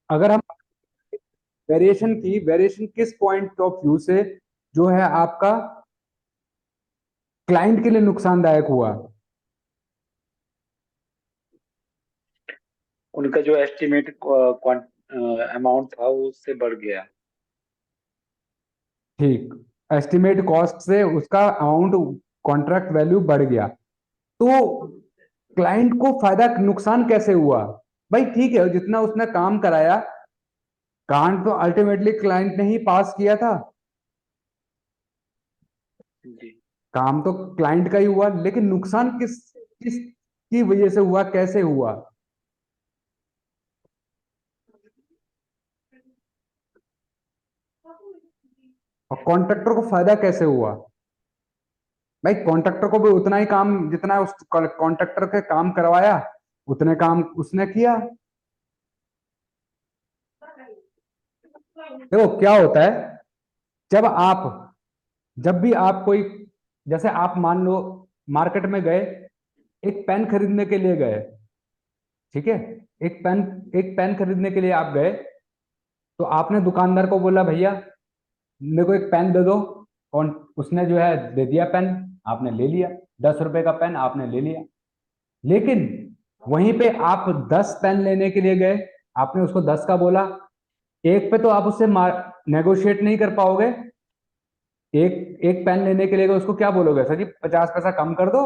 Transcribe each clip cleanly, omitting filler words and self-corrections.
अगर हम वेरिएशन की, वेरिएशन किस पॉइंट ऑफ व्यू से जो है आपका क्लाइंट के लिए नुकसानदायक हुआ? उनका जो एस्टिमेट अमाउंट था वो उससे बढ़ गया। ठीक, एस्टिमेट कॉस्ट से उसका अमाउंट, कॉन्ट्रैक्ट वैल्यू बढ़ गया, तो क्लाइंट को फायदा नुकसान कैसे हुआ? भाई ठीक है, जितना उसने काम कराया, काम तो अल्टीमेटली क्लाइंट ने ही पास किया था, जी। काम तो क्लाइंट का ही हुआ, लेकिन नुकसान किस किस की वजह से हुआ, कैसे हुआ? और कॉन्ट्रैक्टर को फायदा कैसे हुआ? भाई कॉन्ट्रैक्टर को भी उतना ही काम, जितना उस कॉन्ट्रैक्टर के काम करवाया उतने काम उसने किया। देखो क्या होता है, जब आप, जब भी आप कोई, जैसे आप मान लो मार्केट में गए, एक पेन खरीदने के लिए गए, ठीक है, एक पेन, एक पेन खरीदने के लिए आप गए, तो आपने दुकानदार को बोला भैया मेरे को एक पेन दे दो, कौन, उसने जो है दे दिया पेन, आपने ले लिया, 10 रुपए का पेन आपने ले लिया। लेकिन वहीं पे आप 10 पेन लेने के लिए गए, आपने उसको 10 का बोला, एक पे तो आप उससे नेगोशिएट नहीं कर पाओगे, एक एक पेन लेने के लिए उसको क्या बोलोगे, सर जी 50 पैसा कम कर दो,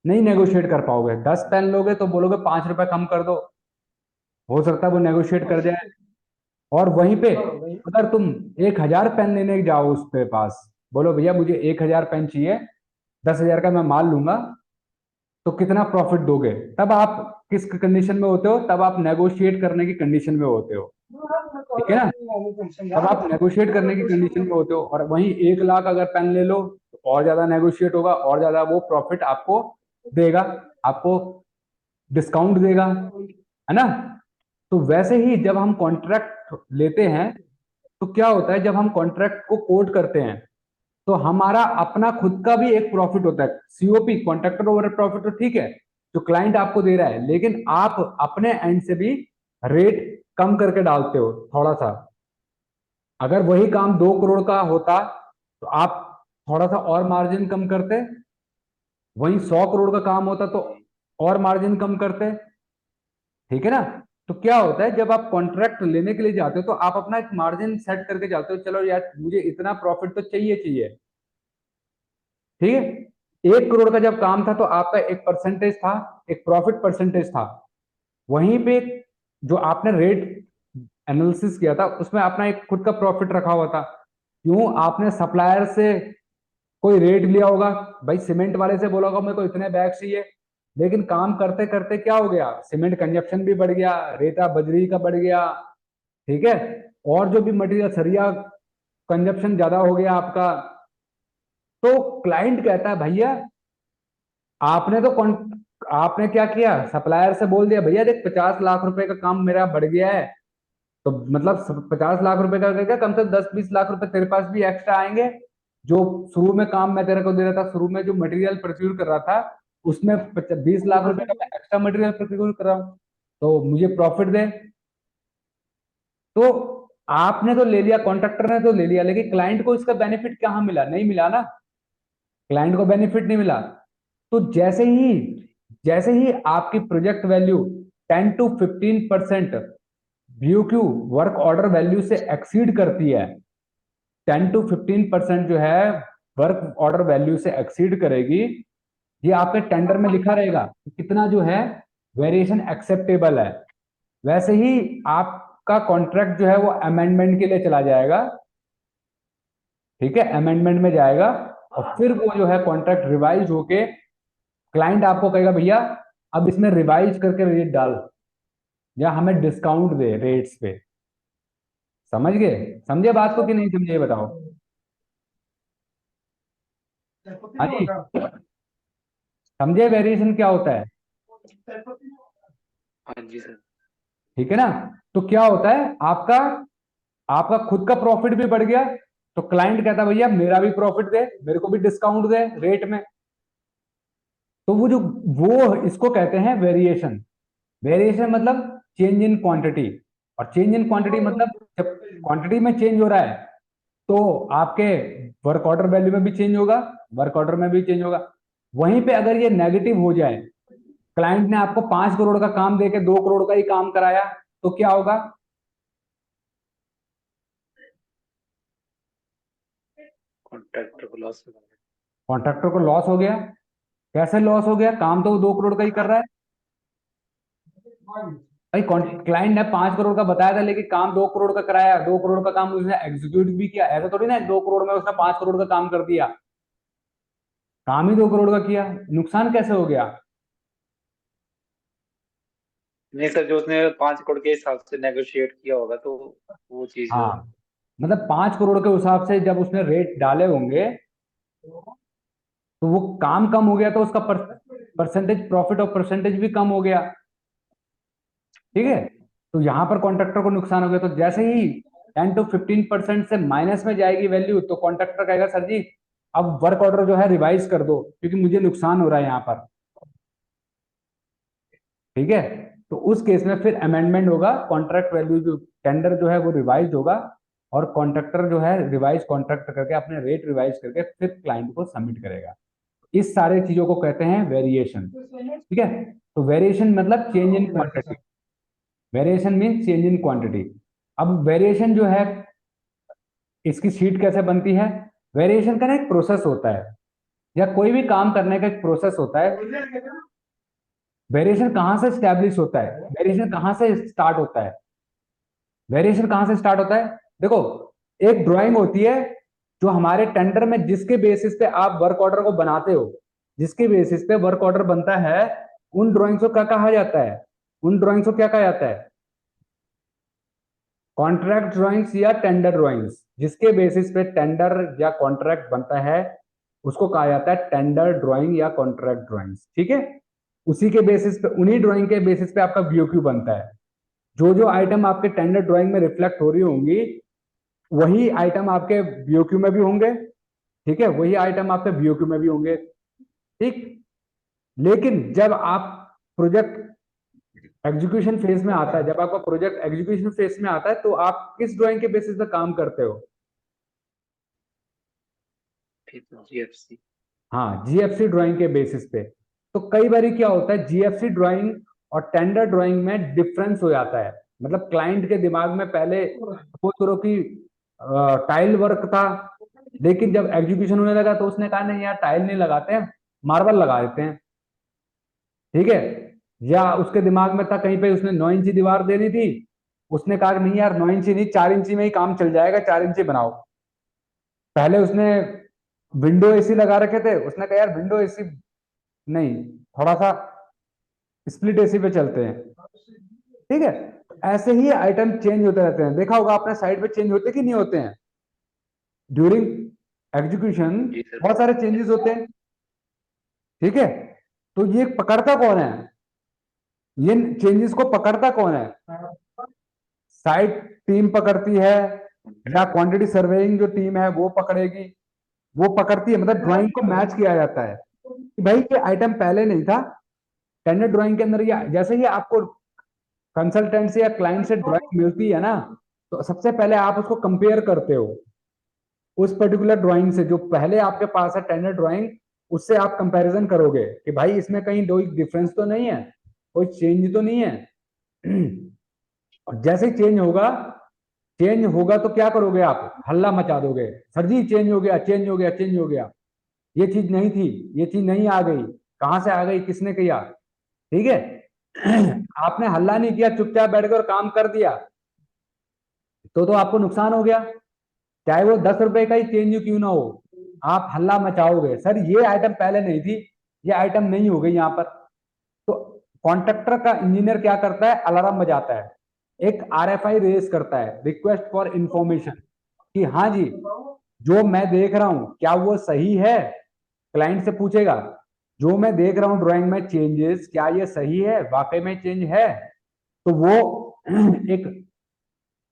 नहीं नेगोशिएट कर पाओगे। 10 पेन लोगे तो बोलोगे 5 रुपए कम कर दो, हो सकता है वो नेगोशिएट कर जाए। और वहीं पे अगर तुम 1,000 पेन लेने जाओ उसके पास, बोलो भैया मुझे 1,000 पेन चाहिए, 10,000 का मैं माल लूंगा, तो कितना प्रॉफिट दोगे? तब आप किस कंडीशन में होते हो? तब आप नेगोशिएट करने की कंडीशन में होते हो, ठीक है ना? तब आप नेगोशिएट करने की कंडीशन में होते हो, और वहीं 1 लाख अगर पेन ले लो तो और ज्यादा नेगोशिएट होगा, और ज्यादा वो प्रॉफिट आपको देगा, आपको डिस्काउंट देगा, है ना? तो वैसे ही जब हम कॉन्ट्रैक्ट लेते हैं, तो क्या होता है, जब हम कॉन्ट्रैक्ट को कोट करते हैं, तो हमारा अपना खुद का भी एक प्रॉफिट होता है, सीओपी, कॉन्ट्रैक्टर ओवर प्रॉफिट, तो ठीक है जो क्लाइंट आपको दे रहा है, लेकिन आप अपने एंड से भी रेट कम करके डालते हो थोड़ा सा। अगर वही काम 2 करोड़ का होता तो आप थोड़ा सा और मार्जिन कम करते, वही 100 करोड़ का काम होता तो जी। और मार्जिन कम करते, ठीक है ना? तो क्या होता है, जब आप कॉन्ट्रैक्ट लेने के लिए जाते हो तो आप अपना एक मार्जिन सेट करके जाते हो, चलो यार मुझे इतना प्रॉफिट तो चाहिए चाहिए, ठीक है? 1 करोड़ का जब काम था तो आपका एक परसेंटेज था, एक प्रॉफिट परसेंटेज था, वहीं पे जो आपने रेट एनालिसिस किया था उसमें अपना एक खुद का प्रॉफिट रखा हुआ था। क्यों? आपने सप्लायर से कोई रेट लिया होगा, भाई सीमेंट वाले से बोला होगा मेरे को इतने बैग चाहिए, लेकिन काम करते करते क्या हो गया, सीमेंट कंजप्शन भी बढ़ गया, रेता बजरी का बढ़ गया, ठीक है, और जो भी मटेरियल सरिया कंजप्शन ज्यादा हो गया आपका, तो क्लाइंट कहता है भैया आपने तो आपने क्या किया, सप्लायर से बोल दिया भैया देख 50 लाख रुपए का काम मेरा बढ़ गया है, तो मतलब 50 लाख रुपए का क्या, कम से कम 10-20 लाख रुपए तेरे पास भी एक्स्ट्रा आएंगे। जो शुरू में काम मैं तेरे को दे रहा था, शुरू में जो मटेरियल प्रोक्यूर कर रहा था, उसमें 20 लाख रुपए का मैं एक्स्ट्रा मटेरियल प्रोक्यूर कर रहा हूँ, तो मुझे प्रॉफिट दे। तो आपने तो ले लिया, कॉन्ट्रैक्टर ने तो ले लिया, लेकिन क्लाइंट को इसका बेनिफिट कहाँ मिला? नहीं मिला ना, क्लाइंट को बेनिफिट नहीं मिला। तो जैसे ही आपकी project value 10 to 15% BOQ, work order value से एक्सीड करती है, 10 to 15% जो है वर्क ऑर्डर वैल्यू से एक्सीड करेगी, ये आपके टेंडर में लिखा रहेगा कि कितना जो है वेरिएशन एक्सेप्टेबल है। वैसे ही आपका कॉन्ट्रैक्ट जो है वो अमेंडमेंट के लिए चला जाएगा, ठीक है, अमेंडमेंट में जाएगा, और फिर वो जो है कॉन्ट्रैक्ट रिवाइज होके क्लाइंट आपको कहेगा भैया अब इसमें रिवाइज करके रेट डाल, या हमें डिस्काउंट दे रेट्स पे। समझ गए? समझे बात को कि नहीं समझे, ये बताओ। हाँ जी, समझे वेरिएशन क्या होता है? हाँ जी सर। ठीक है ना? तो क्या होता है, आपका आपका खुद का प्रॉफिट भी बढ़ गया, तो क्लाइंट कहता है भैया मेरा भी प्रॉफिट दे, मेरे को भी डिस्काउंट दे रेट में। तो वो जो, वो इसको कहते हैं वेरिएशन। वेरिएशन मतलब चेंज इन क्वांटिटी। और चेंज इन क्वांटिटी मतलब जब क्वांटिटी में चेंज हो रहा है तो आपके वर्क ऑर्डर वैल्यू में भी चेंज होगा, वर्क ऑर्डर में भी चेंज होगा। वहीं पे अगर ये नेगेटिव हो जाए, क्लाइंट ने आपको 5 करोड़ का काम देके 2 करोड़ का ही काम कराया, तो क्या होगा? कॉन्ट्रैक्टर को लॉस होगा। कॉन्ट्रैक्टर को लॉस हो गया। कैसे लॉस हो गया? काम तो वो 2 करोड़ का ही कर रहा है। भाई क्लाइंट ने 5 करोड़ का बताया था लेकिन काम 2 करोड़ का कराया, 2 करोड़ का काम उसने एग्जीक्यूट भी किया। ऐसा थोड़ी ना 2 करोड़ में उसने 5 करोड़ का काम कर दिया, काम ही 2 करोड़ का किया। नुकसान कैसे हो गया? नहीं सर, जो उसने 5 करोड़ के हिसाब से नेगोशिएट किया होगा तो वो चीज। हाँ, मतलब 5 करोड़ के हिसाब से जब उसने रेट डाले होंगे तो वो काम कम हो गया, तो उसका परसेंटेज प्रॉफिट और परसेंटेज भी कम हो गया। ठीक है, तो यहां पर कॉन्ट्रैक्टर को नुकसान हो गया। तो जैसे ही 10 to 15% से माइनस में जाएगी वैल्यू, तो कॉन्ट्रैक्टर कहेगा सर जी अब वर्क ऑर्डर जो है रिवाइज कर दो क्योंकि मुझे नुकसान हो रहा है यहाँ पर। ठीक है, तो उस केस में फिर अमेंडमेंट होगा, कॉन्ट्रैक्ट वैल्यू जो टेंडर जो है वो रिवाइज होगा, और कॉन्ट्रैक्टर जो है रिवाइज कॉन्ट्रैक्ट करके अपने रेट रिवाइज करके फिर क्लाइंट को सबमिट करेगा। इस सारे चीजों को कहते हैं वेरिएशन। ठीक है, तो वेरिएशन मतलब change in quantity. Variation mean change in quantity. अब वेरिएशन जो है, इसकी शीट कैसे बनती है? वेरिएशन का ना एक प्रोसेस होता है, या कोई भी काम करने का एक प्रोसेस होता है। वेरिएशन कहाँ से स्टैब्लिश होता है? वेरिएशन कहाँ से स्टार्ट होता है? वेरिएशन कहाँ से स्टार्ट होता है? देखो, एक ड्राइंग होती है जो हमारे टेंडर में, जिसके बेसिस पे आप वर्क ऑर्डर को बनाते हो, जिसके बेसिस पे वर्क ऑर्डर बनता है, उन ड्राइंग्स को क्या कहा जाता है? उन ड्राइंग्स को क्या कहा जाता है? कॉन्ट्रैक्ट ड्राइंग्स या टेंडर ड्राइंग्स। जिसके बेसिस पे टेंडर या कॉन्ट्रैक्ट बनता है उसको कहा जाता है टेंडर ड्राइंग या कॉन्ट्रैक्ट ड्राइंग्स। ठीक है, उसी के बेसिस पे, उन्हीं ड्राइंग के बेसिस पे आपका बीओक्यू बनता है। जो जो आइटम आपके टेंडर ड्राइंग में रिफ्लेक्ट हो रही होंगी वही आइटम आपके बीओक्यू में भी होंगे। ठीक है, वही आइटम आपके बीओक्यू में भी होंगे। ठीक, लेकिन जब आप प्रोजेक्ट एग्जीक्यूशन फेज में आता है, जब आपका प्रोजेक्ट एग्जीक्यूशन फेज में आता है तो आप किस ड्राइंग के बेसिस पे काम करते हो? जीएफसी। हाँ, जीएफसी ड्राइंग के बेसिस पे। तो कई बार क्या होता है, जीएफसी ड्राइंग और टेंडर ड्राइंग में डिफरेंस हो जाता है। मतलब क्लाइंट के दिमाग में पहले सपोज करो कि टाइल वर्क था, लेकिन जब एग्जीक्यूशन होने लगा तो उसने कहा नहीं यार टाइल नहीं लगाते हैं, मार्बल लगा देते हैं। ठीक है, या उसके दिमाग में था कहीं पे उसने 9 इंची दीवार देनी थी, उसने कहा कि नहीं यार 9 इंची नहीं, 4 इंची में ही काम चल जाएगा, 4 इंची बनाओ। पहले उसने विंडो एसी लगा रखे थे, उसने कहा यार विंडो एसी नहीं, थोड़ा सा स्प्लिट एसी पे चलते हैं। ठीक है, ऐसे ही आइटम चेंज होते रहते हैं। देखा होगा आपने साइड पे चेंज होते कि नहीं होते हैं ड्यूरिंग एग्जीक्यूशन? जी सर। बहुत सारे चेंजेस होते हैं। ठीक है, तो ये पकड़ता कौन है? ये चेंजेस को पकड़ता कौन है? साइट टीम पकड़ती है, या क्वांटिटी सर्वेइंग जो टीम है वो पकड़ेगी, वो पकड़ती है। मतलब ड्राइंग को मैच किया जाता है कि भाई ये आइटम पहले नहीं था टेंडर ड्राइंग के अंदर। ये जैसे ही आपको कंसल्टेंट से या क्लाइंट से ड्राइंग मिलती है ना, तो सबसे पहले आप उसको कंपेयर करते हो उस पर्टिकुलर ड्राइंग से जो पहले आपके पास है टेंडर ड्राइंग, उससे आप कंपैरिजन करोगे कि भाई इसमें कहीं कोई डिफरेंस तो नहीं है, कोई चेंज तो नहीं है। और जैसे ही चेंज होगा तो क्या करोगे आप? हल्ला मचा दोगे, सर जी चेंज हो गया, चेंज हो गया, चेंज हो गया, ये चीज नहीं थी, ये चीज नहीं आ गई, कहां से आ गई, किसने किया? ठीक है, आपने हल्ला नहीं किया, चुपचाप बैठ कर काम कर दिया, तो आपको नुकसान हो गया। चाहे वो 10 रुपए का ही चेंज क्यों ना हो, आप हल्ला मचाओगे सर ये आइटम पहले नहीं थी, ये आइटम नहीं हो गई यहाँ पर। तो कॉन्ट्रैक्टर का इंजीनियर क्या करता है? अलार्म बजाता है, एक आरएफआई रेज करता है, रिक्वेस्ट फॉर इंफॉर्मेशन, कि हाँ जी जो मैं देख रहा हूं क्या वो सही है? क्लाइंट से पूछेगा जो मैं देख रहा हूं ड्राइंग में चेंजेस, क्या ये सही है, वाकई में चेंज है? तो वो एक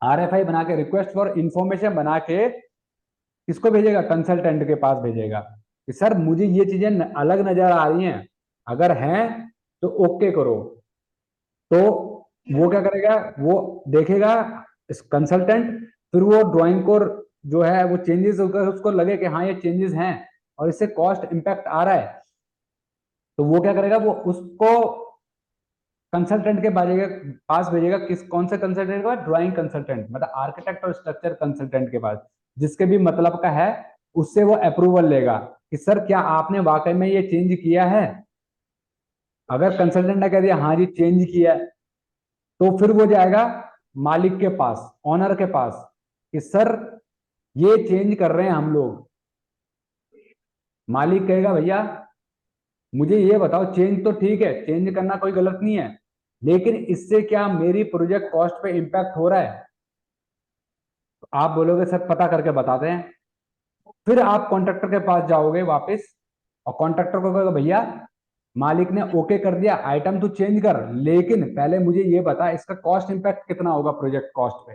आरएफआई बना के, रिक्वेस्ट फॉर इंफॉर्मेशन बना के किसको भेजेगा? कंसल्टेंट के पास भेजेगा कि सर मुझे ये चीजें अलग नजर आ रही हैं, अगर हैं तो ओके करो। तो वो क्या करेगा, वो देखेगा कंसल्टेंट, फिर वो ड्राइंग को जो है वो चेंजेस होकर उसको लगे कि हाँ ये चेंजेस हैं और इससे कॉस्ट इम्पैक्ट आ रहा है, तो वो क्या करेगा, वो उसको कंसल्टेंट के पास भेजेगा। किस कौन से कंसल्टेंट के पास? ड्राइंग कंसल्टेंट, मतलब आर्किटेक्ट और स्ट्रक्चर कंसल्टेंट के पास, जिसके भी मतलब का है। उससे वो अप्रूवल लेगा कि सर क्या आपने वाकई में ये चेंज किया है। अगर कंसल्टेंट ने कह दिया हाँ जी चेंज किया है, तो फिर वो जाएगा मालिक के पास, ऑनर के पास, कि सर ये चेंज कर रहे हैं हम लोग। मालिक कहेगा भैया मुझे ये बताओ, चेंज तो ठीक है, चेंज करना कोई गलत नहीं है, लेकिन इससे क्या मेरी प्रोजेक्ट कॉस्ट पे इम्पैक्ट हो रहा है? तो आप बोलोगे सर पता करके बताते हैं। फिर आप कॉन्ट्रैक्टर के पास जाओगे वापस, और कॉन्ट्रैक्टर को कहोगे भैया मालिक ने ओके कर दिया, आइटम तो चेंज कर, लेकिन पहले मुझे ये बता इसका कॉस्ट इम्पैक्ट कितना होगा प्रोजेक्ट कॉस्ट पे,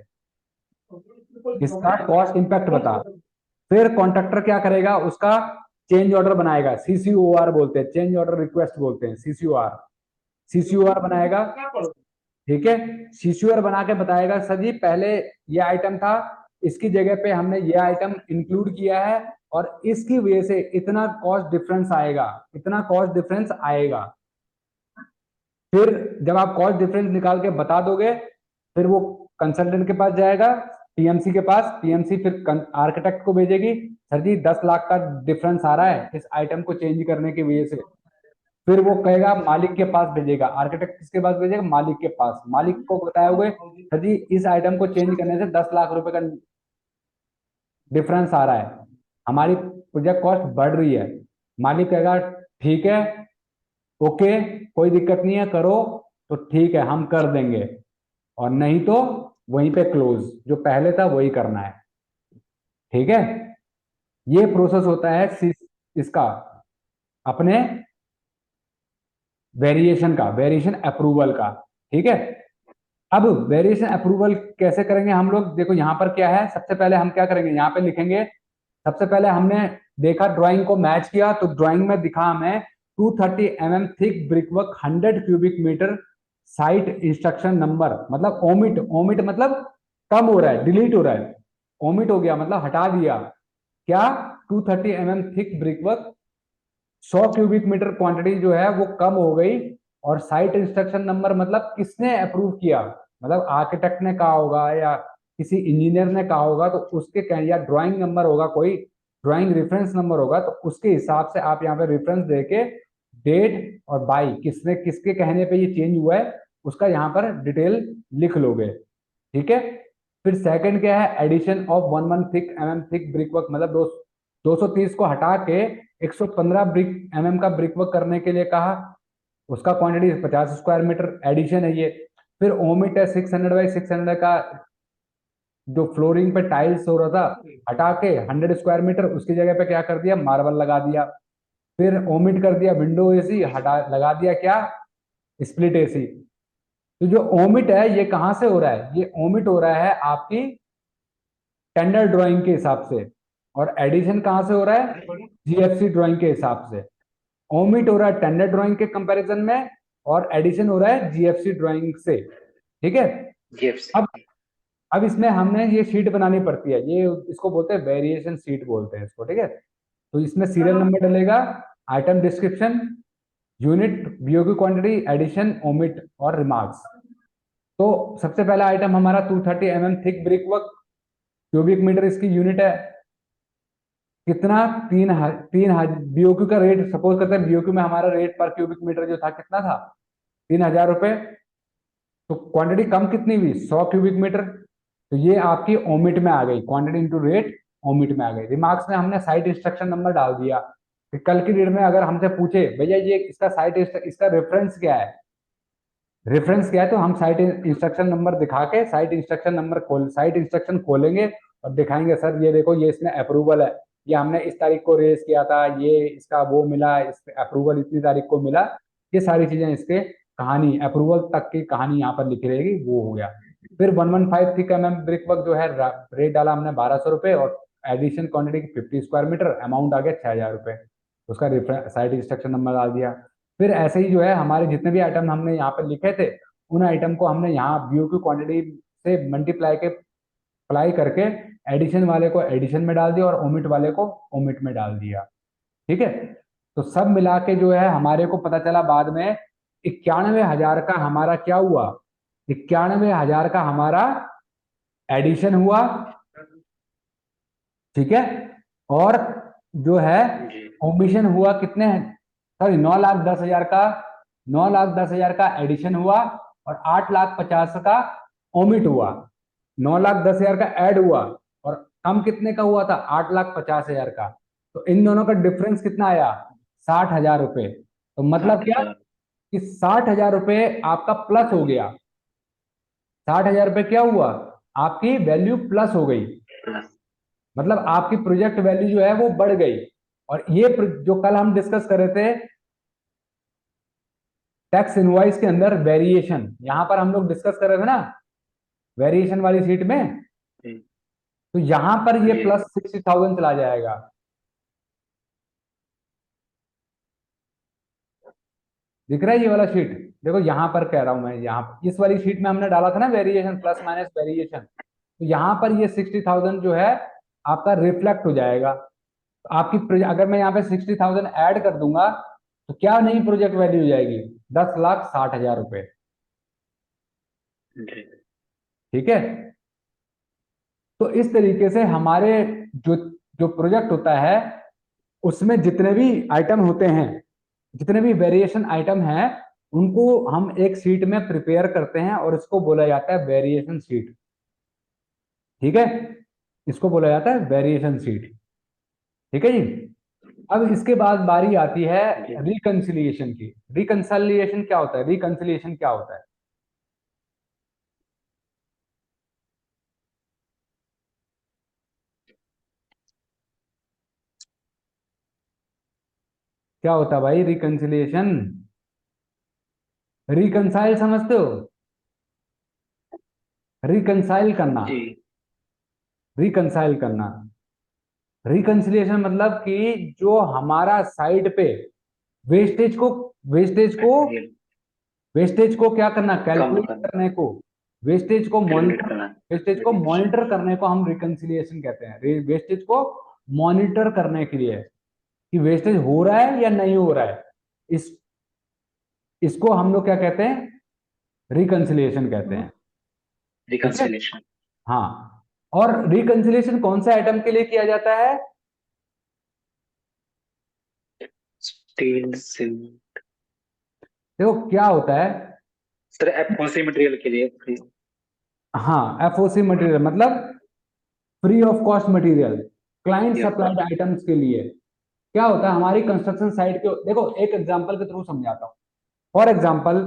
इसका कॉस्ट इम्पैक्ट बता। फिर कॉन्ट्रैक्टर क्या करेगा, उसका चेंज ऑर्डर बनाएगा, सीसीओआर बोलते हैं, चेंज ऑर्डर रिक्वेस्ट बोलते हैं, सीसीओआर। सीसीओआर बनाएगा, ठीक है। सीसीओआर बना के बताएगा सर जी पहले ये आइटम था, इसकी जगह पे हमने ये आइटम इंक्लूड किया है, और इसकी वजह से इतना कॉस्ट डिफरेंस आएगा, इतना कॉस्ट डिफरेंस आएगा। फिर जब आप कॉस्ट डिफरेंस निकाल के बता दोगे, फिर वो कंसल्टेंट के पास जाएगा, पीएमसी के पास, पीएमसी फिर आर्किटेक्ट को भेजेगी, सर जी 10 लाख का डिफरेंस आ रहा है इस आइटम को चेंज करने की वजह से। फिर वो कहेगा मालिक के पास भेजेगा, आर्किटेक्ट किसके पास भेजेगा? मालिक के पास। मालिक को बताए हुए सर जी इस आइटम को चेंज करने से 10 लाख रुपए का डिफरेंस आ रहा है, हमारी प्रोजेक्ट कॉस्ट बढ़ रही है। मालिक कहेगा ठीक है, ओके, कोई दिक्कत नहीं है, करो, तो ठीक है हम कर देंगे, और नहीं तो वहीं पे क्लोज, जो पहले था वही करना है। ठीक है, ये प्रोसेस होता है इसका, अपने वेरिएशन का, वेरिएशन अप्रूवल का। ठीक है, अब वेरिएशन अप्रूवल कैसे करेंगे हम लोग? देखो यहाँ पर क्या है, सबसे पहले हम क्या करेंगे, यहाँ पे लिखेंगे। सबसे पहले हमने देखा, ड्राइंग को मैच किया, तो ड्राइंग में दिखा हमें 230 mm thick brickwork 100 cubic metre, site instruction number, मतलब ओमिट, ओमिट मतलब कम हो रहा है, डिलीट हो रहा है, ओमिट हो गया मतलब हटा दिया क्या, 230 mm thick brickwork, 100 cubic metre quantity जो है वो कम हो गई। और साइट इंस्ट्रक्शन नंबर मतलब किसने अप्रूव किया, मतलब आर्किटेक्ट ने कहा होगा या किसी इंजीनियर ने कहा होगा, तो उसके या ड्राइंग नंबर होगा, कोई ड्राइंग रेफरेंस नंबर होगा, तो उसके हिसाब से आप यहाँ पे रेफरेंस देके डेट और बाई किसने, किसके कहने पे ये चेंज हुआ है, उसका यहाँ पर डिटेल लिख लोगे। ठीक है, फिर सेकंड क्या है, addition of 1 1 thick thick brick work, मतलब 230 को हटा के 115 mm का ब्रिक वर्क करने के लिए कहा, उसका क्वांटिटी 50 स्क्वायर मीटर, एडिशन है ये। फिर ओमिट है 600 बाई 600 का, जो फ्लोरिंग पे टाइल्स हो रहा था, हटा के 100 स्क्वायर मीटर, उसकी जगह पे क्या कर दिया, मार्बल लगा दिया। फिर ओमिट कर दिया विंडो एसी, हटा लगा दिया क्या, स्प्लिट एसी। तो जो ओमिट है ये कहां से हो रहा है, ये ओमिट हो रहा है आपकी टेंडर ड्राइंग के हिसाब से, और एडिशन कहां से हो रहा है, जीएफसी ड्राइंग के हिसाब से। ओमिट हो रहा है टेंडर ड्राइंग के कंपैरिजन में, और एडिशन हो रहा है जीएफसी ड्राइंग से। ठीक है, जीएफसी। अब अब इसमें हमने ये शीट बनानी पड़ती है, ये इसको बोलते हैं वेरिएशन शीट बोलते हैं इसको। ठीक है, तो इसमें सीरियल नंबर डलेगा, item description, unit, BOQ quantity, addition, omit और रिमार्क्स। तो सबसे पहला आइटम हमारा 230 thick brick work, cubic metre इसकी यूनिट है, कितना, तीन बीओक्यू का रेट, सपोज करते हैं बीओक्यू में हमारा रेट पर क्यूबिक मीटर जो था कितना था, 3000 रुपए। तो क्वांटिटी कम कितनी हुई, 100 क्यूबिक मीटर, तो ये आपकी ओमिट में आ गई, क्वांटिटी इंटू रेट ओमिट में आ गई। रिमार्क्स में हमने साइट इंस्ट्रक्शन नंबर डाल दिया, कि कल की डेट में अगर हमसे पूछे भैया ये इसका इसका रेफरेंस क्या है, रेफरेंस क्या है, तो हम साइट इंस्ट्रक्शन नंबर दिखा के, साइट इंस्ट्रक्शन खोलेंगे और दिखाएंगे सर ये देखो ये इसमें अप्रूवल है, ये हमने इस तारीख को रेज किया था, ये इसका वो मिला, इस अप्रूवल इतनी तारीख को मिला। ये सारी चीजें इसके कहानी, अप्रूवल तक की कहानी यहाँ पर लिखी रहेगी, वो हो गया। फिर 115 थिक ब्रिक वर्क जो है, रेट डाला हमने 1200 रुपये, और एडिशन क्वांटिटी की 50 स्क्वायर मीटर, अमाउंट आ गया 6000 रुपये, उसका साइट इंस्ट्रक्शन नंबर डाल दिया। फिर ऐसे ही जो है हमारे जितने भी आइटम हमने यहाँ पे लिखे थे, उन आइटम को हमने यहाँ बीओ की क्वांटिटी से मल्टीप्लाई के अप्लाई करके एडिशन वाले को एडिशन में डाल दिया और ओमिट वाले को ओमिट में डाल दिया। ठीक है, तो सब मिला के जो है हमारे को पता चला बाद में 91,000 का हमारा क्या हुआ, 91,000 का हमारा एडिशन हुआ। ठीक है, और जो है जी। ओमिशन हुआ कितने, सॉरी 9,10,000 का, 9,10,000 का एडिशन हुआ और 8,50,000 का ओमिट हुआ। 9,10,000 का ऐड हुआ और कम कितने का हुआ था, 8,50,000 का। तो इन दोनों का डिफरेंस कितना आया, 60,000 रुपए। तो मतलब साठ क्या हजार कि 60,000 रुपए आपका प्लस हो गया, 60,000 रुपए क्या हुआ, आपकी वैल्यू प्लस हो गई। प्लस। मतलब आपकी प्रोजेक्ट वैल्यू जो है वो बढ़ गई। और ये जो कल हम डिस्कस कर रहे थे टैक्स इनवॉइस के अंदर वेरिएशन, यहां पर हम लोग डिस्कस कर रहे थे ना वेरिएशन वाली सीट में, जी। तो यहां पर ये जी। प्लस 60,000 चला जाएगा। दिख रहा है ये वाला शीट, देखो यहां पर कह रहा हूं मैं, यहाँ इस वाली शीट में हमने डाला था ना वेरिएशन प्लस माइनस वेरिएशन, तो यहां पर ये 60,000 जो है आपका रिफ्लेक्ट हो जाएगा। तो आपकी अगर मैं यहाँ पे 60,000 ऐड कर दूंगा तो क्या नई प्रोजेक्ट वैल्यू हो जाएगी, 10,60,000 रुपए। जी। ठीक है, तो इस तरीके से हमारे जो जो प्रोजेक्ट होता है उसमें जितने भी आइटम होते हैं, जितने भी वेरिएशन आइटम हैं, उनको हम एक शीट में प्रिपेयर करते हैं और इसको बोला जाता है वेरिएशन शीट। ठीक है, इसको बोला जाता है वेरिएशन शीट। ठीक है जी। अब इसके बाद बारी आती है जी। रिकंसिलिएशन की। रिकंसिलिएशन क्या होता है, रिकंसिलिएशन क्या होता है, क्या होता है भाई रिकंसिलिएशन, रिकंसाइल समझते हो, रिकंसाइल करना, जी। रिकंसाइल करना। रिकंसिलिएशन मतलब कि जो हमारा साइड पे वेस्टेज को वेस्टेज को मटेरियल वेस्टेज को क्या करना, कम कैलकुलेट करना, करने को, वेस्टेज को कैलकुलेट मॉनिटर, करना। वेस्टेज को वेरिएशन। मॉनिटर करने को हम रिकंसिलिएशन कहते हैं। वेस्टेज को मॉनिटर करने के लिए कि वेस्टेज हो रहा है या नहीं हो रहा है, इस इसको हम लोग क्या कहते हैं, रिकंसिलिएशन कहते हैं। ठीक है, रिकंसिलेशन। हाँ। और रिकंसिलिएशन कौन से आइटम के लिए किया जाता है, स्टील सिल। देखो क्या होता है, सर एफओसी मटेरियल के लिए। हाँ एफओसी मटेरियल मतलब free of cost material, client free of supplied cost. Items के लिए। क्या होता है हमारी कंस्ट्रक्शन साइट के, देखो एक एग्जांपल के थ्रू समझाता हूँ। फॉर एग्जांपल,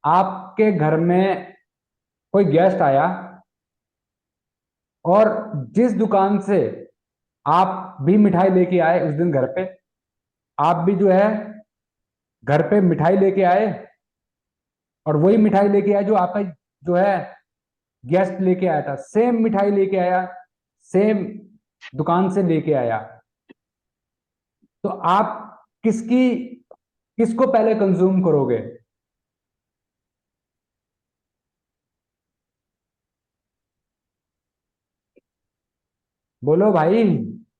आपके घर में कोई गेस्ट आया और जिस दुकान से आप भी मिठाई लेके आए उस दिन घर पे, आप भी जो है घर पे मिठाई लेके आए और वही मिठाई लेके आए जो आपका जो है गेस्ट लेके आया था, सेम मिठाई लेके आया, सेम दुकान से लेके आया, तो आप किसकी किसको पहले कंज्यूम करोगे, बोलो भाई,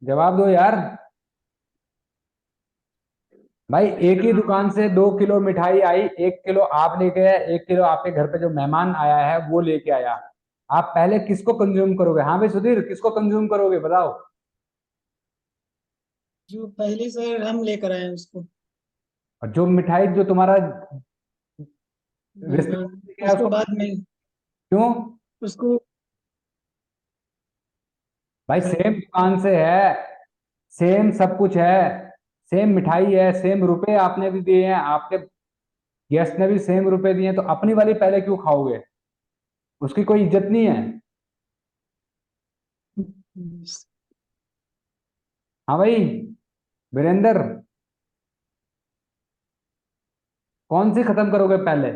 जवाब दो यार। भाई एक ही दुकान से 2 किलो मिठाई आई, 1 किलो आप लेके आए, 1 किलो आपके घर पे जो मेहमान आया है वो लेके आया, आप पहले किसको कंज्यूम करोगे, हाँ भाई सुधीर किसको कंज्यूम करोगे बताओ। जो पहले से हम लेकर आए हैं उसको। और जो मिठाई जो तुम्हारा बिल्कुल। रिश्तेदार लेके आया उसको उसको बाद में क्यों, उसको। भाई सेम बिल्कुल। दुकान से है, सेम सब कुछ है, सेम मिठाई है, सेम रुपए आपने भी दिए हैं, आपके गेस्ट ने भी सेम रुपए दिए हैं, तो अपनी वाली पहले क्यों खाओगे, उसकी कोई इज्जत नहीं है। हाँ भाई वीरेंद्र, कौन सी खत्म करोगे पहले,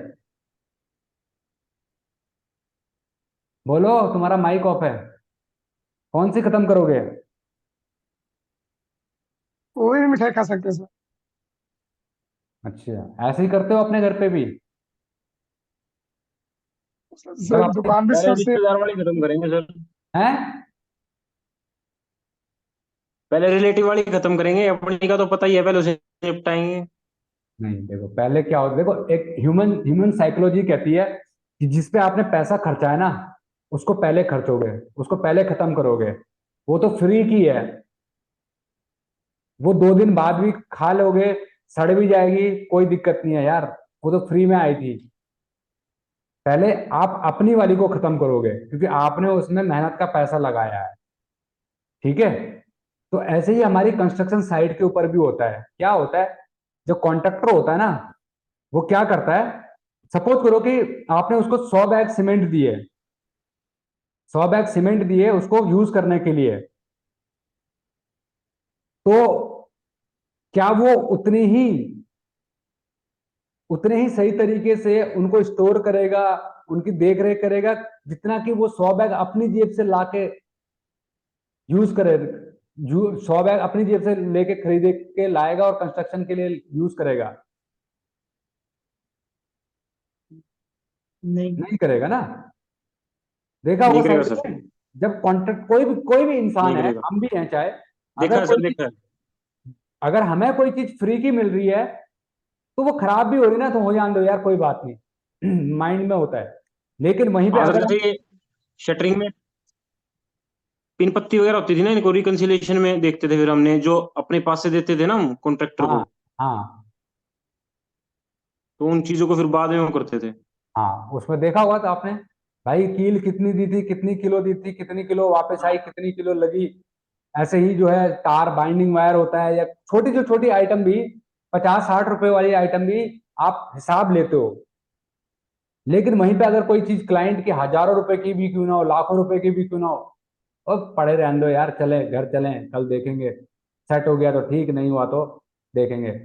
बोलो तुम्हारा माइक ऑफ है, कौन सी खत्म करोगे। कोई भी मिठाई खा सकते हैं सर। अच्छा ऐसे ही करते हो अपने घर पे भी, जब आपने दुकान भी पहले सर से रिश्तेदार वाली खत्म करेंगे सर। हैं पहले रिलेटिव वाली खत्म करेंगे, अपनी का तो पता ही है, पहले उसे निपटाएंगे। नहीं, देखो पहले क्या होता है, देखो एक ह्यूमन ह्यूमन साइकोलॉजी कहती है कि जिस पे आपने पैसा खर्चा है ना, उसको पहले खर्चोगे, उसको पहले खत्म करोगे। वो तो फ्री की है, वो 2 दिन बाद भी खा लोगे, सड़ भी जाएगी, कोई दिक्कत नहीं है यार, वो तो फ्री में आई थी। पहले आप अपनी वाली को खत्म करोगे, क्योंकि आपने उसमें मेहनत का पैसा लगाया है। ठीक है। तो ऐसे ही हमारी कंस्ट्रक्शन साइट के ऊपर भी होता है। क्या होता है, जो कॉन्ट्रैक्टर होता है ना, वो क्या करता है, सपोज करो कि आपने उसको 100 बैग सीमेंट दिए, 100 बैग सीमेंट दिए उसको यूज करने के लिए, तो क्या वो उतने ही सही तरीके से उनको स्टोर करेगा, उनकी देख रेख करेगा, जितना कि वो 100 बैग अपनी जेब से लाके यूज करे, 100 बैग अपनी जेब से लेके खरीदे के लाएगा और कंस्ट्रक्शन के लिए यूज करेगा? नहीं। नहीं करेगा ना। देखा होगा नहीं करेगा साइड सर, में, जब कॉन्ट्रैक्ट कोई भी इंसान नहीं है, करेगा। हम भी हैं चाहे, देखा अगर है कोई सर, देखा है। अगर हमें कोई चीज फ्री की मिल रही है, तो वो खराब भी हो रही ना, तो हो जाने दो यार, कोई बात नहीं माइंड में होता है। लेकिन वहीं पे हाँ सर, अगर जैसे ये शटरिंग में पिन पत्ती वगैरह होती थी ना, इनको रिकंसिलिएशन में देखते थे, फिर हमने जो अपने पास से देते थे ना हम कॉन्ट्रैक्टर हाँ को, हाँ तो उन चीजों को फिर बाद में वो करते थे। हाँ, उसमें देखा हुआ था आपने, भाई कील कितनी दी थी, कितनी किलो दी थी, कितनी किलो वापस आई, कितनी किलो लगी। ऐसे ही जो है तार बाइंडिंग वायर होता है, या छोटी आइटम भी, 50-60 रुपए वाली आइटम भी आप हिसाब लेते हो। लेकिन वहीं पे अगर कोई चीज क्लाइंट की हजारों रुपए की भी क्यों ना हो, लाखों रुपए की भी क्यों ना हो, और पड़े रहने दो यार, चले घर चलें, कल देखेंगे, सेट हो गया तो ठीक, नहीं हुआ तो देखेंगे।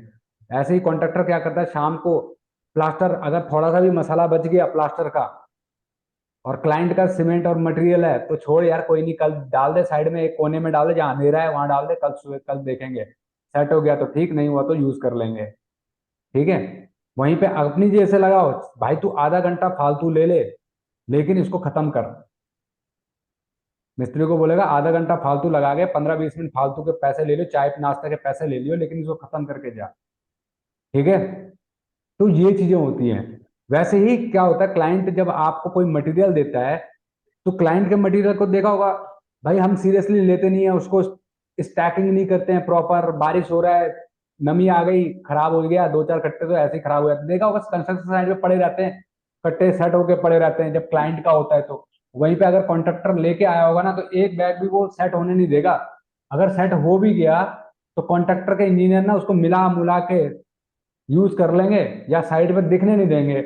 ऐसे ही कॉन्ट्रैक्टर क्या करता है, शाम को प्लास्टर, अगर थोड़ा सा भी मसाला बच गया प्लास्टर का, और क्लाइंट का सीमेंट और मटेरियल है, तो छोड़ यार, कोई नहीं, कल डाल दे साइड में, एक कोने में डाल दे, जहां अंधेरा है वहां डाल दे, कल सुबह कल देखेंगे, सेट हो गया तो ठीक, नहीं हुआ तो यूज कर लेंगे। ठीक है। वहीं पे अपनी जेब से लगाओ, भाई तू आधा घंटा फालतू ले ले, लेकिन इसको खत्म कर। मिस्त्री को बोलेगा आधा घंटा फालतू लगा के, 15-20 मिनट फालतू के पैसे ले लो, चाय नाश्ते के पैसे ले लियो, लेकिन इसको खत्म करके जा। ठीक है। तो ये चीजें होती हैं। वैसे ही क्या होता है, क्लाइंट जब आपको कोई मटेरियल देता है, तो क्लाइंट के मटेरियल को देखा होगा, भाई हम सीरियसली लेते नहीं है उसको, स्टैकिंग नहीं करते हैं प्रॉपर, बारिश हो रहा है, नमी आ गई, खराब हो गया, 2-4 कट्टे तो ऐसे ही खराब हो जाते हैं। देखा होगा कंस्ट्रक्शन साइड में पड़े रहते हैं, कट्टे सेट होके पड़े रहते हैं, जब क्लाइंट का होता है तो। वहीं पे अगर कॉन्ट्रैक्टर लेके आया होगा ना, तो एक बैग भी वो सेट होने नहीं देगा। अगर सेट हो भी गया, तो कॉन्ट्रैक्टर के इंजीनियर ना उसको मिला मुला के यूज कर लेंगे, या साइड में दिखने नहीं देंगे।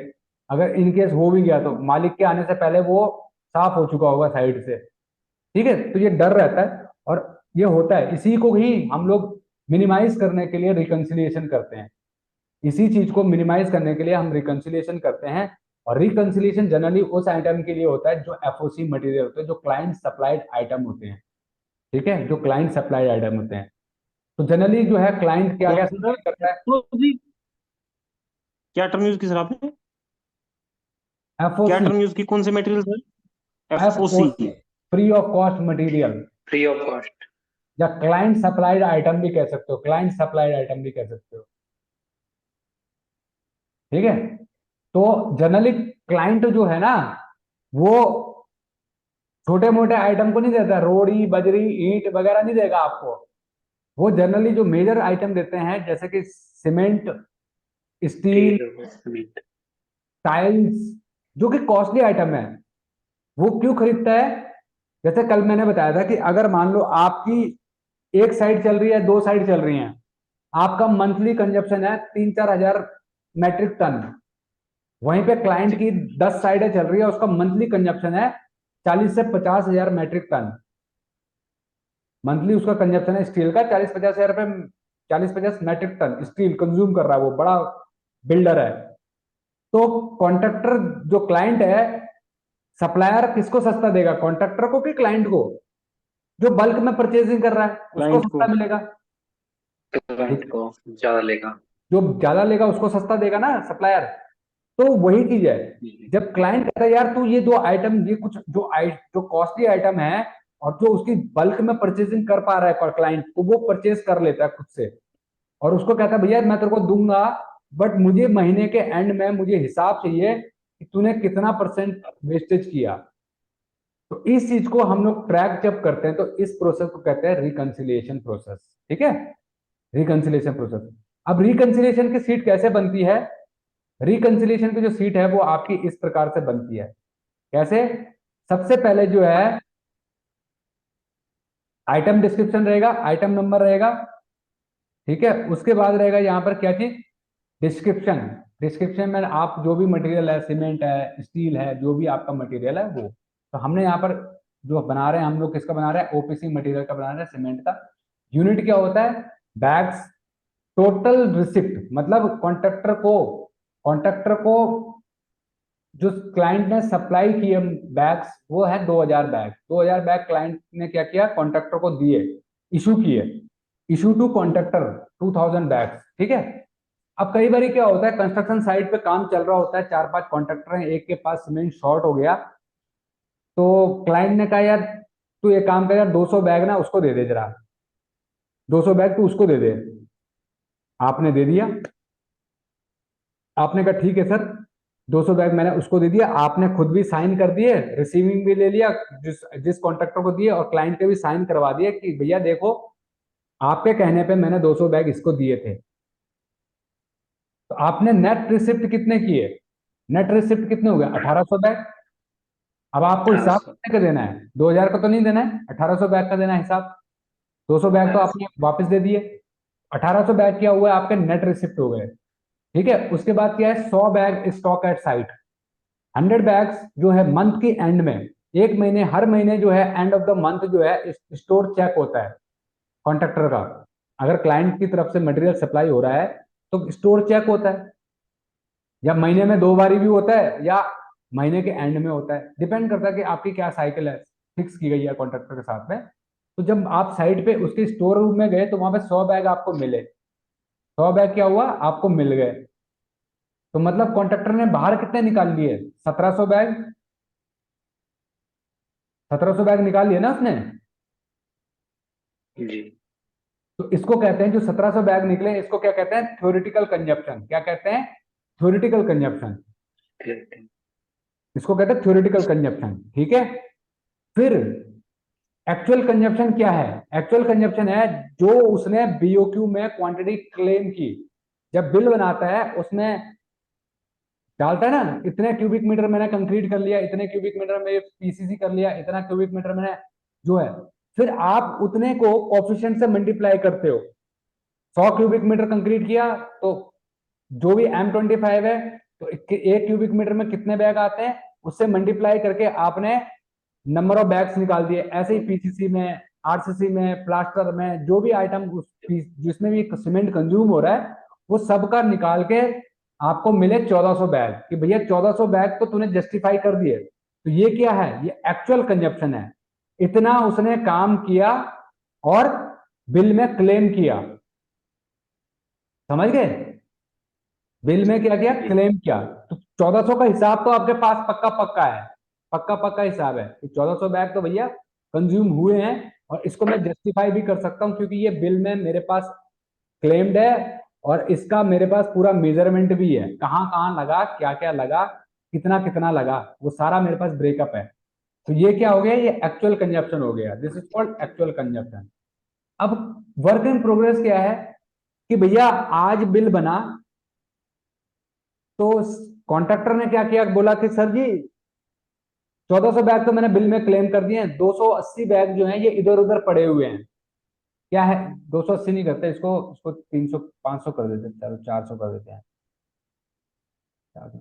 अगर इनकेस हो भी गया, तो मालिक के आने से पहले वो साफ हो चुका होगा साइड से। ठीक है। तो ये डर रहता है, और ये होता है, इसी को ही हम लोग मिनिमाइज करने के लिए रिकंसिलिएशन करते हैं। इसी चीज को मिनिमाइज करने के लिए हम रिकंसिलिएशन करते हैं। और रिकंसिलिएशन जनरली उस आइटम के लिए होता है जो एफओसी मटेरियल होते हैं, जो क्लाइंट सप्लाइड आइटम होते हैं। ठीक है, जो क्लाइंट सप्लाइड आइटम होते हैं। तो जनरली जो है क्लाइंट क्या कौन क्या सी सर? सप्लाई करता है? FOC? क्या टर्म यूज की सर आपने? क्या एफओसी। टर्म यूज की, कौन से material sir? FOC। FOC, free of cost material, free of cost. या क्लाइंट सप्लाइड आइटम भी कह सकते हो, क्लाइंट सप्लाइड आइटम भी कह सकते हो। ठीक है। तो जनरली क्लाइंट जो है ना, वो छोटे मोटे आइटम को नहीं देता, रोड़ी बजरी ईंट वगैरह नहीं देगा आपको। वो जनरली जो मेजर आइटम देते हैं, जैसे कि सीमेंट, स्टील, सीमेंट। टाइल्स, जो कि कॉस्टली आइटम है। वो क्यों खरीदता है? जैसे कल मैंने बताया था कि अगर मान लो आपकी एक साइड चल रही है, 2 साइड चल रही हैं, आपका मंथली कंजप्शन है 3-4 हजार मेट्रिक टन, वहीं पे क्लाइंट की 10 साइडें चल रही है, उसका मंथली कंजप्शन है 40 से 50 हजार मेट्रिक टन। मंथली उसका कंजप्शन है स्टील का 40-50 हजार रुपए, 40-50 मेट्रिक टन स्टील कंज्यूम कर रहा है, वो बड़ा बिल्डर है। तो कॉन्ट्रैक्टर जो क्लाइंट है, सप्लायर किसको सस्ता देगा, कॉन्ट्रैक्टर को कि क्लाइंट को? जो बल्क में परचेजिंग कर रहा है उसको क्लाइंट को। सस्ता मिलेगा। क्लाइंट ठीक है। को ज्यादा लेगा। जो ज्यादा लेगा उसको सस्ता देगा ना सप्लायर। तो वही चीज है, जब क्लाइंट कहता है यार तू ये दो आइटम, ये कुछ जो कॉस्टली आइटम है और जो उसकी बल्क में परचेजिंग कर पा रहा है क्लाइंट, तो वो परचेज कर लेता है खुद से, और उसको कहता है भैया मैं तेरे को दूंगा, बट मुझे महीने के एंड में मुझे हिसाब चाहिए कि तूने कितना परसेंट वेस्टेज किया। तो इस चीज को हम लोग ट्रैक जब करते हैं तो इस प्रोसेस को कहते हैं रिकंसिलिएशन प्रोसेस। ठीक है, रिकंसिलिएशन प्रोसेस। अब रिकंसिलिएशन की सीट कैसे बनती है? रिकंसिलिएशन की जो सीट है वो आपकी इस प्रकार से बनती है। कैसे? सबसे पहले जो है आइटम डिस्क्रिप्शन रहेगा, आइटम नंबर रहेगा, ठीक है। उसके बाद रहेगा यहाँ पर क्या चीज? डिस्क्रिप्शन। डिस्क्रिप्शन में आप जो भी मटेरियल है, सीमेंट है, स्टील है, जो भी आपका मटेरियल है वो, तो हमने यहाँ पर जो बना रहे हैं, हम लोग किसका बना रहे हैं? ओपीसी मटेरियल का बना रहे हैं, सीमेंट का। यूनिट क्या होता है? बैग्स। टोटल रिसिप्ट मतलब कॉन्ट्रैक्टर को जो क्लाइंट ने सप्लाई किए बैग्स वो है 2000 बैग। 2000 बैग क्लाइंट ने क्या किया? कॉन्ट्रैक्टर को दिए, इशू किए। इशू टू कॉन्ट्रैक्टर 2000 बैग्स, ठीक है। अब कई बार क्या होता है, कंस्ट्रक्शन साइट पे काम चल रहा होता है, 4-5 कॉन्ट्रैक्टर हैं, एक के पास सीमेंट शॉर्ट हो गया, तो क्लाइंट ने कहा यार तू ये काम कर यार, 200 बैग ना उसको दे दे जरा, 200 बैग तू उसको दे दे। आपने दे दिया, आपने कहा ठीक है सर, 200 बैग मैंने उसको दे दिया, आपने खुद भी साइन कर दिए, रिसीविंग भी ले लिया, जिस जिस कॉन्ट्रैक्टर को दिए, और क्लाइंट के भी साइन करवा दिए कि भैया देखो आपके कहने पे मैंने 200 बैग इसको दिए थे। तो आपने नेट रिसिप्ट कितने किए? नेट रिसिप्ट कितने हो गए? 1800 बैग। अब आपको हिसाब कितने का देना है? 2000 का तो नहीं देना है, 1800 बैग का देना है हिसाब। 200 बैग तो आपने वापस दे दिए, 1800 बैग क्या हुआ? आपके नेट रिसिप्ट हो गए, ठीक है। उसके बाद क्या है? 100 bag stock at site. 100 bags जो है मंथ की एंड में, एक महीने, हर महीने जो है एंड ऑफ द मंथ जो है स्टोर चेक होता है कॉन्ट्रैक्टर का। अगर क्लाइंट की तरफ से मटेरियल सप्लाई हो रहा है तो स्टोर चेक होता है, या महीने में 2 बारी भी होता है, या महीने के एंड में होता है, डिपेंड करता है कि आपकी क्या साइकिल है, फिक्स की गई है कॉन्ट्रैक्टर के साथ में। तो जब आप साइट पे उसके स्टोर रूम में गए तो वहां पे 100 बैग आपको मिले। 100 बैग क्या हुआ? आपको मिल गए। तो मतलब कॉन्ट्रैक्टर ने बाहर कितने निकाल लिए? 1700 बैग। 1700 बैग निकाल लिए ना उसने। जी। तो इसको कहते हैं, जो 1700 बैग निकले इसको क्या कहते हैं? Theoretical consumption. क्या कहते हैं? Theoretical consumption. ठीक। इसको कहते हैं थ्योरेटिकल कंजप्शन, ठीक है। फिर एक्चुअल कंजप्शन क्या है? एक्चुअल कंजप्शन है जो उसने बीओक्यू में क्वांटिटी क्लेम की। जब बिल बनाता है उसमें डालता है ना, इतने क्यूबिक मीटर मैंने कंक्रीट कर लिया, इतने क्यूबिक मीटर में पीसीसी कर लिया, इतना क्यूबिक मीटर मैंने जो है, फिर आप उतने को कोफिशिएंट से मल्टीप्लाई करते हो। 100 क्यूबिक मीटर कंक्रीट किया तो जो भी M25 है, तो एक क्यूबिक मीटर में कितने बैग आते हैं, उससे मल्टीप्लाई करके आपने नंबर ऑफ बैग्स निकाल दिए। ऐसे ही पीसीसी में, आरसीसी में, प्लास्टर में, जो भी आइटम जिसमें भी सीमेंट कंज्यूम हो रहा है वो सबका निकाल के आपको मिले 1400 बैग, कि भैया 1400 बैग तो तूने जस्टिफाई कर दिए। तो ये क्या है? ये एक्चुअल कंजप्शन है। इतना उसने काम किया और बिल में क्लेम किया। समझ गए? बिल में क्या किया? क्लेम किया। तो 1400 का हिसाब तो आपके पास पक्का पक्का है, पक्का पक्का हिसाब है कि 1400 बैग तो भैया कंज्यूम हुए हैं, और इसको मैं जस्टिफाई भी कर सकता हूं क्योंकि ये बिल में मेरे पास क्लेम्ड है, और इसका मेरे पास पूरा मेजरमेंट भी है, कहाँ कहाँ लगा, क्या क्या लगा, कितना कितना लगा, वो सारा मेरे पास ब्रेकअप है। तो ये क्या हो गया? ये एक्चुअल कंजप्शन हो गया। This is called actual consumption. अब वर्क इन प्रोग्रेस क्या है कि भैया आज बिल बना, तो कॉन्ट्रैक्टर ने क्या किया? बोला कि सर जी 1400 बैग तो मैंने बिल में क्लेम कर दिए हैं, 280 बैग जो हैं ये इधर उधर पड़े हुए हैं। क्या है? 280 नहीं करते इसको, इसको 300 500 कर देते हैं, चलो 400 कर देते हैं, 400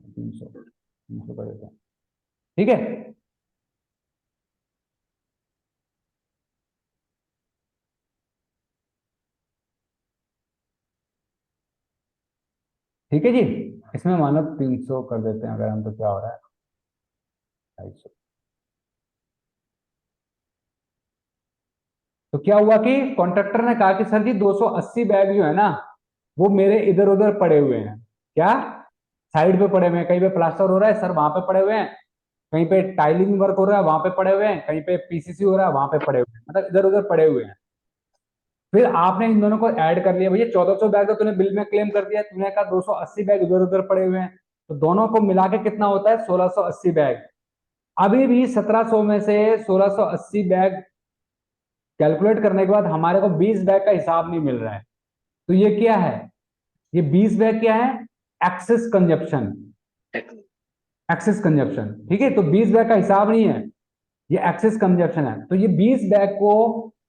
300 कर देते हैं, ठीक है। ठीक है जी, इसमें मान लो 300 कर देते हैं अगर हम, तो क्या हो रहा है? 250। तो क्या हुआ कि कॉन्ट्रैक्टर ने कहा कि सर जी 280 बैग जो है ना वो मेरे इधर उधर पड़े हुए हैं। क्या? साइड पे पड़े हुए हैं, कहीं पे प्लास्टर हो रहा है सर वहां पे पड़े हुए हैं, कहीं पे टाइलिंग वर्क हो रहा है वहां पे पड़े हुए हैं, कहीं पे पीसीसी हो रहा है वहां पे पड़े हुए हैं, मतलब इधर उधर पड़े हुए हैं। फिर आपने इन दोनों को ऐड कर लिया, भैया 1400 बैग तो तूने बिल में क्लेम कर दिया, तूने कहा 280 बैग इधर उधर पड़े हुए हैं, तो दोनों को मिला के कितना होता है 1680 बैग। अभी भी 1700 में से 1680 बैग कैलकुलेट करने के बाद हमारे को 20 बैग का हिसाब नहीं मिल रहा है। तो ये क्या है, ये 20 बैग क्या है, एक्सेस कंजप्शन, एक्सेस कंजप्शन, ठीक है। तो 20 बैग का हिसाब नहीं है, ये एक्सेस कंजप्शन है। तो ये 20 बैग को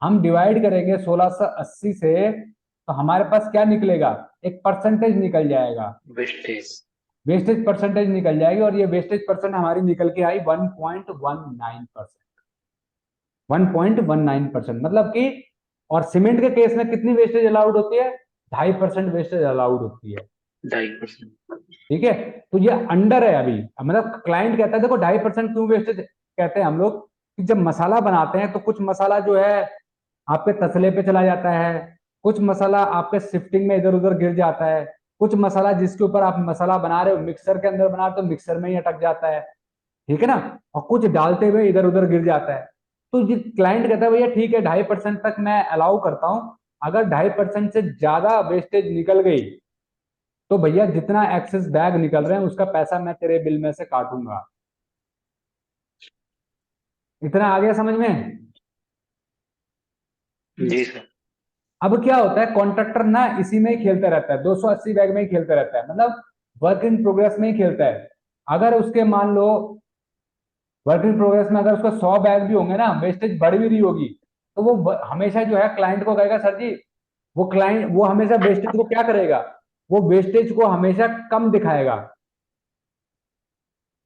हम डिवाइड करेंगे 1680 से, तो हमारे पास क्या निकलेगा, एक परसेंटेज निकल जाएगा, वेस्टेज। वेस्टेज परसेंटेज निकल जाएगी, और ये वेस्टेज परसेंट हमारी निकल के आई 1.19%, 1.19%, मतलब कि, और सीमेंट के केस में कितनी वेस्टेज अलाउड होती है, 2.5% वेस्टेज अलाउड होती है, 2.5%। ठीक है। तो ये अंडर है अभी, मतलब क्लाइंट कहता है देखो 2.5% क्यों वेस्टेज कहते हैं हम लोग, कि जब मसाला बनाते हैं तो कुछ मसाला जो है आपके तसले पे चला जाता है, कुछ मसाला आपके शिफ्टिंग में इधर उधर गिर जाता है, कुछ मसाला जिसके ऊपर आप मसाला बना रहे हो मिक्सर के अंदर बना रहे हो तो मिक्सर में ही अटक जाता है, ठीक है ना, और कुछ डालते हुए इधर उधर गिर जाता है। तो ये क्लाइंट कहता है भैया ठीक है 2.5% तक मैं अलाउ करता हूं, अगर 2.5% से ज्यादा वेस्टेज निकल गई तो भैया जितना एक्सेस बैग निकल रहे हैं उसका पैसा मैं तेरे बिल में से काटूंगा। इतना आ गया समझ में? जी सर। अब क्या होता है, कॉन्ट्रैक्टर ना इसी में ही खेलता रहता है, 280 बैग में ही खेलता रहता है, मतलब वर्क इन प्रोग्रेस में ही खेलता है। अगर उसके मान लो वर्क इन प्रोग्रेस में अगर उसका 100 बैग भी होंगे ना, वेस्टेज बढ़ भी रही होगी, तो वो हमेशा जो है क्लाइंट को कहेगा सर जी, वो हमेशा वेस्टेज को क्या करेगा, वो वेस्टेज को हमेशा कम दिखाएगा।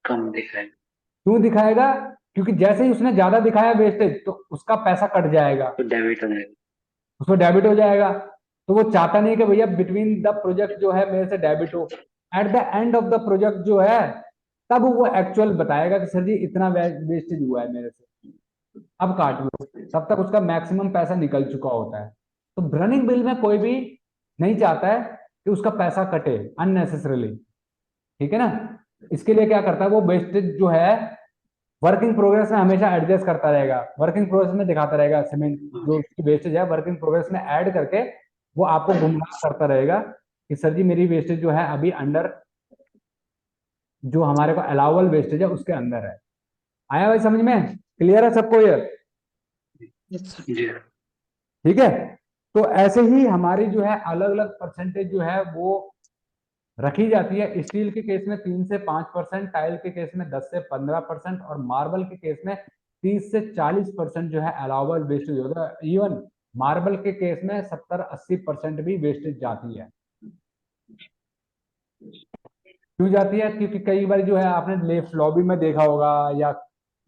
कम दिखाए। क्यों दिखाएगा, क्योंकि जैसे ही उसने ज्यादा दिखाया वेस्टेज तो उसका पैसा कट जाएगा, तो डेबिट हो जाएगा। उसको डेबिट हो जाएगा। तो वो चाहता नहीं कि भैया बिटवीन द प्रोजेक्ट जो है मेरे से डेबिट हो, at the end of the project जो है तब वो एक्चुअल बताएगा कि सर जी इतना वेस्टेज हुआ है मेरे से, अब काट लो, तब तक उसका मैक्सिमम पैसा निकल चुका होता है। तो रनिंग बिल में कोई भी नहीं चाहता है कि उसका पैसा कटे अननेसेसरीली, ठीक है ना। इसके लिए क्या करता है, वो वेस्टेज जो है वर्किंग प्रोग्रेस में हमेशा एडजस्ट करता रहेगा, वर्किंग प्रोग्रेस में दिखाता रहेगा, सीमेंट जो उसकी वेस्टेज है वर्किंग प्रोग्रेस में ऐड करके वो आपको गुमराह करता रहेगा कि सर जी मेरी वेस्टेज जो है अभी अंडर जो हमारे को अलाउबल वेस्टेज है उसके अंदर है। आया भाई समझ में, क्लियर है सबको ये? जी। ठीक है। तो ऐसे ही हमारी जो है अलग अलग परसेंटेज जो है वो रखी जाती है। स्टील के केस में 3 से 5%, टाइल के केस में 10 से 15%, और मार्बल के केस में 30 से 40% जो है अलाउबल वेस्टेज होता है। इवन मार्बल के केस में 70-80% भी वेस्टेज जाती है। क्यों जाती है, क्योंकि कई बार जो है आपने लेफ्ट लॉबी में देखा होगा या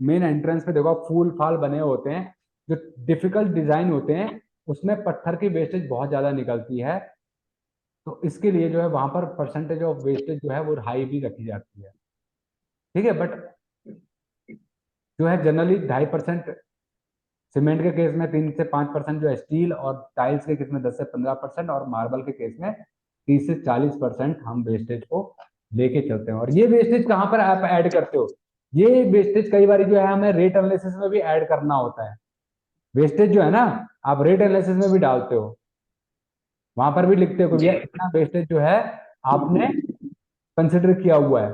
मेन एंट्रेंस पे देखा, फूल फाल बने होते हैं जो डिफिकल्ट डिजाइन होते हैं, उसमें पत्थर की वेस्टेज बहुत ज्यादा निकलती है। तो इसके लिए जो है वहां पर परसेंटेज ऑफ वेस्टेज जो है वो हाई भी रखी जाती है, ठीक है। बट जो है जनरली 2.5%, सीमेंट के केस में 3 से 5% जो है स्टील, और टाइल्स के केस में 10 से 15%, और मार्बल के केस में 30 से 40% हम वेस्टेज को लेके चलते हैं। और ये वेस्टेज कहाँ पर आप ऐड करते हो, ये वेस्टेज कई बार जो है हमें रेट एनालिसिस में भी ऐड करना होता है। वेस्टेज जो है ना आप रेट एनालिसिस में भी डालते हो, वहां पर भी लिखते हो कि भैया इतना वेस्टेज जो है आपने कंसिडर किया हुआ है।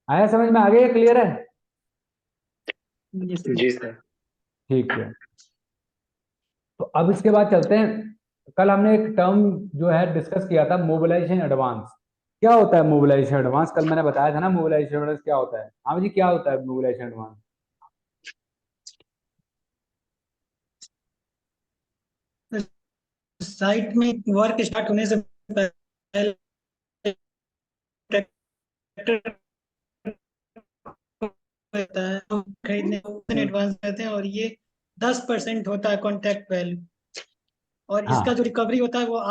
आया समझ में, आ गया, क्लियर है? जी सर। ठीक है। तो अब इसके बाद चलते हैं, कल हमने एक टर्म जो है डिस्कस किया था, मोबिलाइजेशन एडवांस। क्या होता है मोबिलाइजेशन एडवांस, कल मैंने बताया था ना मोबिलाइजेशन एडवांस क्या होता है। हाँ जी, क्या होता है मोबिलाइजेशन एडवांस? साइट में वर्क स्टार्ट होने से पहले ट्रैक्टर होता है तो खरीदने एडवांस करते हैं, और ये 10% होता है कॉन्ट्रैक्ट वैल्यू, और इसका हाँ जो रिकवरी होता है वो